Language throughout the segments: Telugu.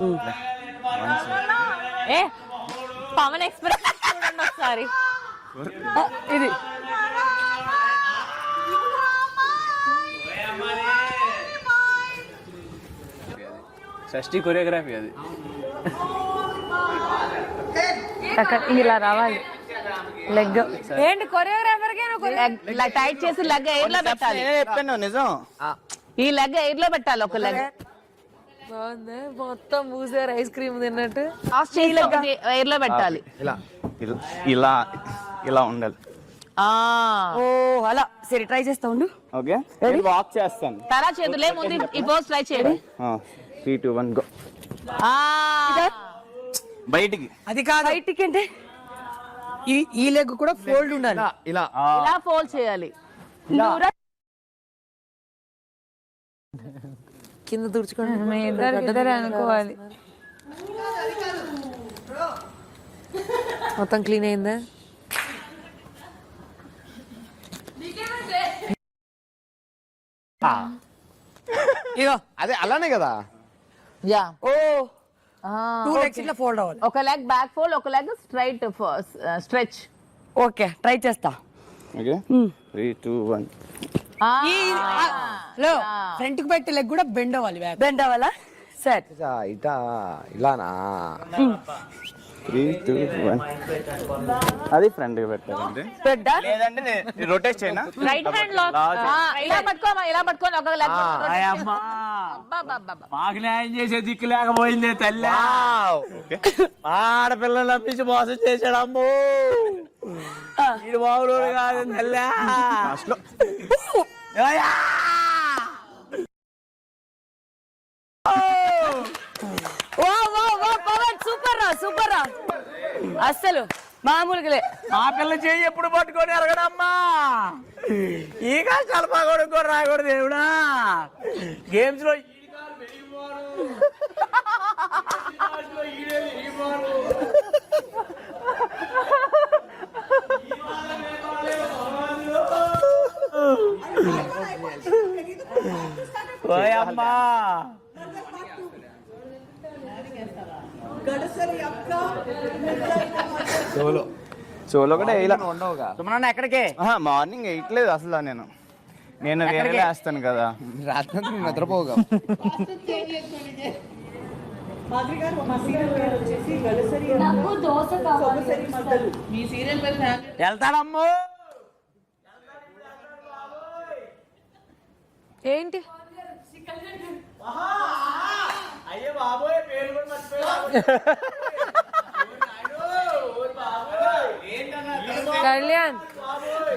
ఏ పవన్ ఎక్స్ప్రెస్ చూడండి ఒకసారి. ఇది షష్ఠి కొరియోగ్రఫీ అది. ఇలా రావాలి. లెగ్ ఏంటి కొరియోగ్రాఫర్ టైట్ చేసి లెగ్ ఎయిర్ లో పెట్టాలి. చెప్పాను నిజం. ఈ లెగ్ ఎయిర్ లో పెట్టాలి. ఒక లెగ్ బాగుంది, మొత్తం మూసారు ఐస్ క్రీమ్ తిన్నట్టు. ఎయిర్ లో పెట్టాలి. ఇలా ఇలా ఇలా ఉండాలి. ఓ అలా సరే, ట్రై చేస్తా ఉండు. ఓకే, వాక్ చేస్తాను. తల చేతులే ముందు ఈ పోజ్ ట్రై చేయండి. 3, 2, 1 గో. బయటికి. అది కాదు, బయటికి అంటే ఈ లెగ్ కూడా ఫోల్డ్ ఉండాలి. ఇలా ఇలా ఫోల్డ్ చేయాలి. కింద తుడుచుకోండి అనుకోవాలి. మొత్తం క్లీన్ అయిందా? ఇగో అదే అలానే కదా. యా. ఓ 2 లెగ్స్ ఇట్లా ఫోల్డ్ అవ్వాలి. ఒక లెగ్ బ్యాక్ ఫోల్డ్, ఒక leg straight stretch. Okay, try చేస్తా. ఓకే 3, 2, 1. హలో, ఫ్రంట్ కు పెట్టే లెగ్ కూడా బెండ్ అవ్వాలి. బెండ్ అవ్వాలా? సరే, ఇటా ఇలానా? 3, 2, 1. అది ఫ్రంట్ కి పెట్టాలంటే లేదంటే రొటేట్ చేయనా? రైట్ హ్యాండ్ లో ఇలా పట్టుకోమా, ఇలా పట్టుకొని ఒక లెగ్. మాకు న్యాయం చేసే దిక్కు లేకపోయిందే తల్లి. ఆడపిల్లలు నప్పించి మోసం చేశాడమ్మో. వీడు బాబులోడు కాదు తల్లి. సూపర్ రా, సూపర్ రా, అస్సలు మామూలుగా. ఆ పిల్ల చేయి ఎప్పుడు పట్టుకొని ఎరగడమ్మా. ఈ కష్టాలు పగొడుకో రాకూడదు దేవుడా. గేమ్స్ లో అమ్మా సోలో కూడా ఎక్కడికే మార్నింగ్ వేయట్లేదు అసలు. నేను వేరే వేస్తాను కదా, రాత్రి నిద్రపోగా. వెళ్తాడమ్మో. ఏంటి అయ్యో బాబోయ్, పేరు కూడా మర్చిపోయాడు. కళ్యాణ్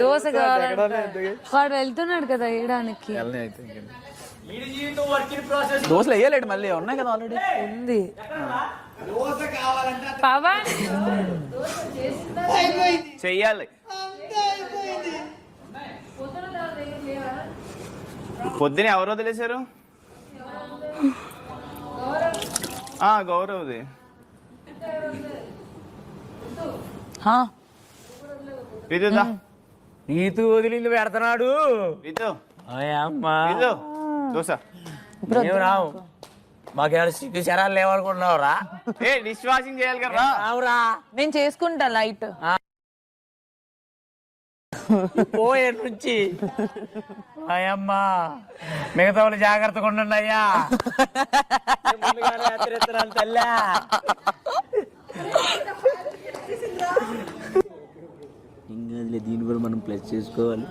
దోశ కావాలంటే వాడు వెళ్తున్నాడు కదా వేయడానికి. దోశలు వేయలేడు, మళ్ళీ ఉన్నాయి కదా ఆల్రెడీ ఉంది. పవన్ చెయ్యాలి. పొద్దున ఎవరు వదిలేశారు? గౌరవ్ది. విద్యుదా నీతు వదిలింది పెడతాడు. విద్యు అమ్మా దోశ మేము రావు. మాకేమైనా సిగ్గు శరాలు లేవనుకుంటున్నావురా? డిష్ వాషింగ్ చేయాలి కదా. రావురా, నేను చేసుకుంటా లైట్. పోయే నుంచి అయ్యమ్మా, మిగతా వాళ్ళు జాగ్రత్తగా ఉండండి అయ్యా. తల్లా ఇంకా దీన్ని కూడా మనం ప్లస్ చేసుకోవాలి.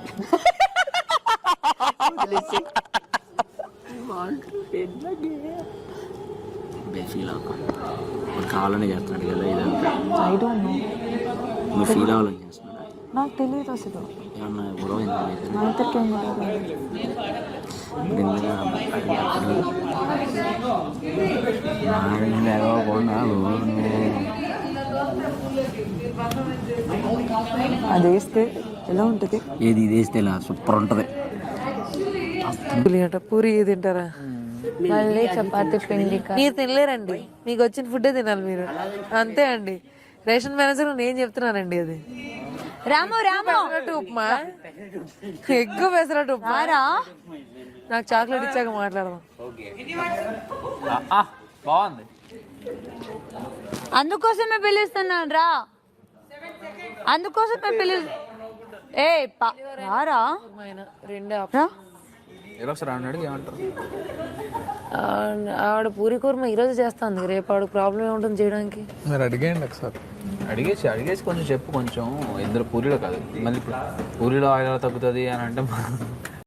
కావాలని చేస్తున్నాడు కదా ఇదంతా. నువ్వు ఫీల్ అవ్వాలని చేస్తున్నాడు. నాకు తెలియదు అసలు. ఏమన్నా గొడవ అది వేస్తే ఎలా ఉంటది? ఏది ఇది వేస్తే ఇలా సూపర్ ఉంటది. పూరి తింటారా? మళ్ళీ చపాతి పిండి. మీరు తినలేరండి, మీకు వచ్చిన ఫుడ్డే తినాలి మీరు. అంతే అండి. రేషన్ మేనేజర్ నేను చెప్తున్నానండి. అది రాము పెసరట్టు ఉప్మా, ఎగ్గు పెసరట్టు ఉప్మా. నాకు చాక్లెట్ ఇచ్చాక మాట్లాడదాం. బాగుంది. అందుకోసమే పిలుస్తున్నాను రా, అందుకోసమే ఏ రారా రెండే రా. ఆవిడ పూరి కూర్మ ఈరోజు చేస్తాను, రేపు ఆవిడ ప్రాబ్లం ఏముంటుంది చేయడానికి. మీరు అడిగేయండి ఒకసారి. అడిగేసి కొంచెం చెప్పు, కొంచెం ఇందులో పూరీలో కాదు, మళ్ళీ ఇప్పుడు పూరీలో ఆయిల్ తగ్గుతుంది అని అంటే